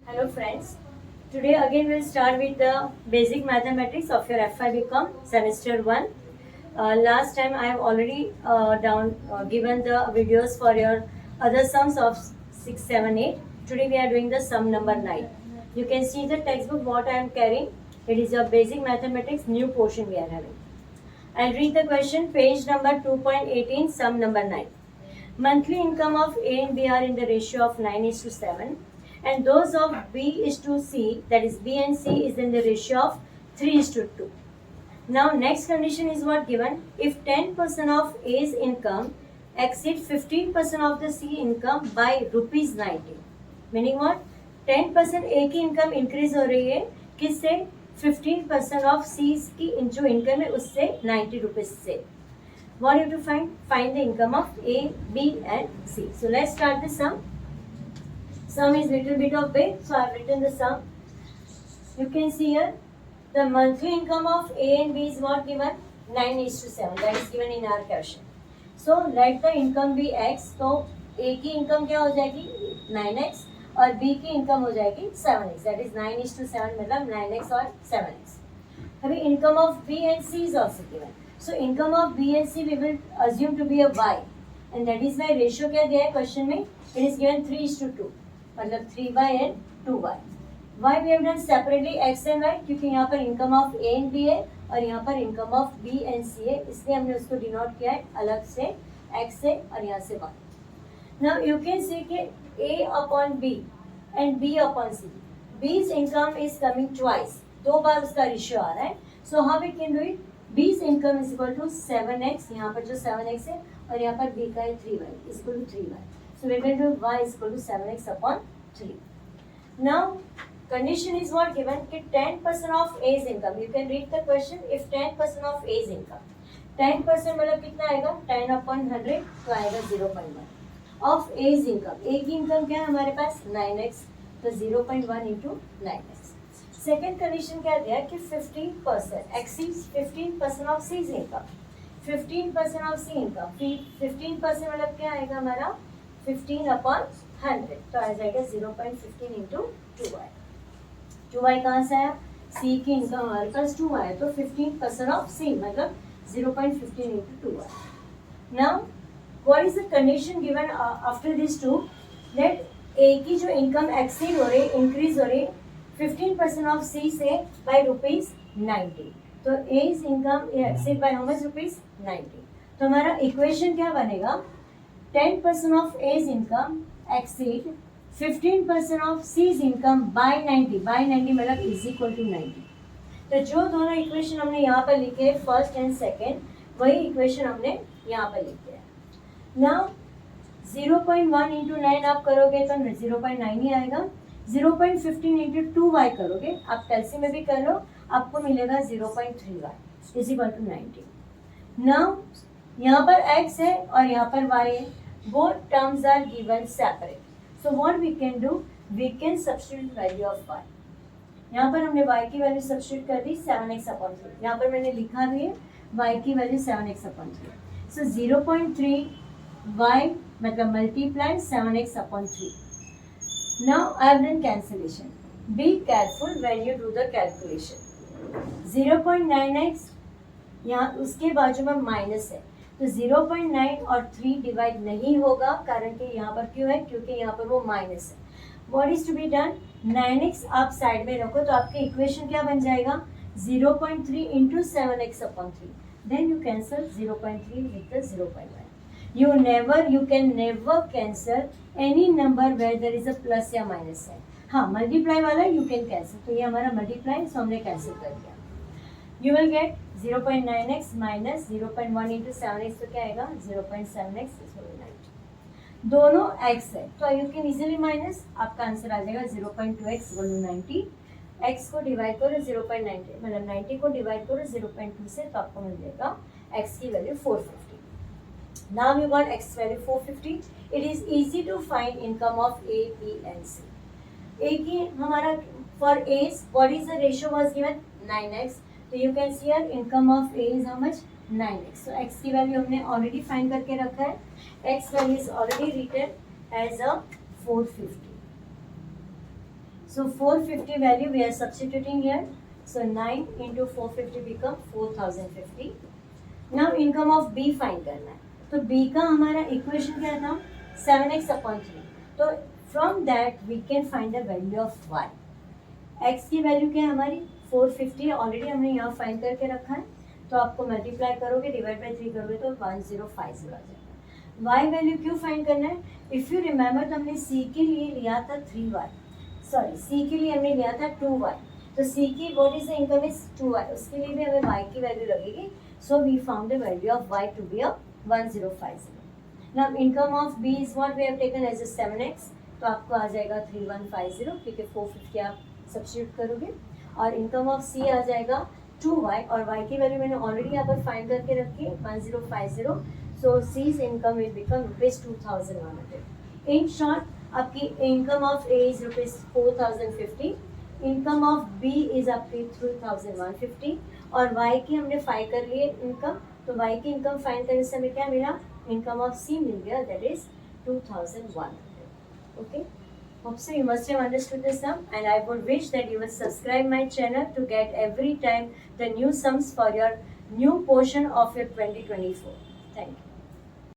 Hello friends. Today again we'll start with the basic mathematics of your FI BCom semester 1. Last time I have already given the videos for your other sums of 6, 7, 8. Today we are doing the sum number 9. You can see the textbook what I am carrying. It is your basic mathematics new portion we are having. I'll read the question, page number 2.18, sum number 9. Monthly income of A and B are in the ratio of 9:7. And those of B is to C, that is B and C, is in the ratio of 3:2. Now next condition is what given. If 10% of A's income exceed 15% of the C income by ₹90, meaning what? 10% A की income increase हो रही है किससे? 15% of C की जो income है उससे 90 rupees से. What you have to find? Find the income of A, B and C. So let's start the sum. Sum is little bit of big, so I have written the sum. You can see here the monthly income of A and B is what given? 9:7. That is given in our question. So let the income be X. तो A की income क्या हो जाएगी? 9x और B की income हो जाएगी 7x. That is 9:7 मतलब 9x और 7x. अभी income of B and C is also given. So income of B and C we will assume to be a Y. And that is why ratio क्या दिया है question में? It is given 3:2. मतलब 3y and 2y. Why we have done separately x and y? क्योंकि यहाँ पर income of A and B है और यहाँ पर income of B and C है, इसलिए हमने उसको डिनोट किया है अलग से x से और यहाँ से y. Now you can see कि A upon B and B upon C. B's income is coming twice. दो बार उसका रेशियो आ रहा है. So how we can do it? B's income is equal to 7x. यहाँ पर जो 7x है और यहाँ पर B का है 3y is equal to 3y. So we will do y is equal to 7x upon 3. Now condition is what given कि 10% of A's income. You can read the question. If 10% of A's income, 10% मतलब कितना आएगा? 10 upon 100 तो आएगा 0.1 of A's income. A की income क्या है हमारे पास? 9x. तो 0.1 into 9x. सेकेंड कंडीशन क्या दिया कि 15% exceeds 15% of C's income. 15% of C income. 15% मतलब क्या आएगा हमारा? 15 upon 100 तो आ जाएगा 0.15 into 2y. 2y कहाँ से आया? C की इनकम हमारे पास 2y है तो 15% of C मतलब 0.15 into 2y. Now what is the condition given after these two? That A की जो इनकम एक्सीड हो रही है, इंक्रीज हो रही है 15% of C से by ₹90. तो A's income exceed by how much rupees? 90. तो हमारा इक्वेशन क्या बनेगा? 10% of A's income exceed 15% of C's income by 90. By 90 मतलब is equal to 90. तो जो दोनों इक्वेशन हमने यहाँ पर लिखे फर्स्ट एंड सेकेंड, वही इक्वेशन हमने यहाँ पर लिखे हैं. नाउ 0.1 into 9 आप करोगे तो 0.9 ही आएगा. 0.15 into 2y करोगे, आप कैलसी में भी कर लो, आपको मिलेगा 0.3y is equal to 90. Now यहाँ पर x है और यहाँ पर y है. Both terms are given separate. So what we can do? We can substitute value of y. यहाँ पर हमने y की वैल्यू सब्स्टिट्यूट कर दी 7x upon 3. यहाँ पर मैंने लिखा भी है y की value 7x upon 3. So 0.3 y मतलब multiply 7x upon 3. Now I have done cancellation. Be careful when you do the calculation. 0.9x यहाँ उसके बाजू में माइनस है तो 0.9 और 3 डिवाइड नहीं होगा, कारण कि यहाँ पर क्यों है? क्योंकि यहाँ पर वो माइनस है. What is to be done? 9x आप साइड में रखो तो आपके इक्वेशन क्या बन जाएगा? 0.3 into 7x upon 3. Then you cancel 0.3 with the 0.1. you can never cancel any number where there is a plus या माइनस है. हाँ, मल्टीप्लाई वाला यू कैन कैंसिल, तो ये हमारा मल्टीप्लाई सो हमने कैंसिल कर दिया. You will get 0.9x minus 0.1 into 7x तो क्या आएगा? 0.7x is equal to 90. दोनों x है तो you can easily minus, आपका आंसर आ जाएगा 0.2x equal to 90. x को डिवाइड करो 0.90 मतलब 90 को डिवाइड करो 0.2 से तो आपको मिल जाएगा x की value 450. Now you got x value 450. It is easy to find income of A, B and C. A की हमारा for A's what is the ratio was given? 9x. तो you can see here income of A is how much? 9x. तो x की value हमने already find करके रखा है. x value is already written as a 450. So 450 value we are substituting here. So 9 into 450 become 4050. Now income of B find करना है. तो B का हमारा इक्वेशन क्या था? 7x/3. तो from that we can find the value of y. x की value क्या है हमारी? 450 ऑलरेडी हमने यहाँ फाइंड करके रखा है. तो आपको मल्टीप्लाई करोगे, डिवाइड बाई 3 करोगे तो 1050 आ जाएगा. y वैल्यू क्यों फाइंड करना है? इफ़ यू रिमेंबर तो हमने c के लिए लिया था 3y, सॉरी c के लिए हमने लिया था 2y. तो c की what is the income is 2y, उसके लिए भी हमें y की वैल्यू लगेगी. So we found the value of y to be 1050. Now income of b is what we have taken as a 7x. तो आपको आ जाएगा 3150 क्योंकि 450 आप सब्स्टिट्यूट करोगे. और इनकम ऑफ c आ जाएगा 2y और y की वैल्यू मैंने ऑलरेडी यहाँ पर फाइंड करके रखी है 1050. So c's income will become ₹2100. In short आपकी income of A is ₹4050, income of B is आपकी 3150 और Y की हमने फाइंड कर लिए इनकम. तो Y की इनकम फाइंड करने से हमें क्या मिला? इनकम ऑफ C मिल गया, that is 2100. Okay, hope so you must have understood this sum, and I would wish that you will subscribe my channel to get every time the new sums for your new portion of your 2024. Thank you.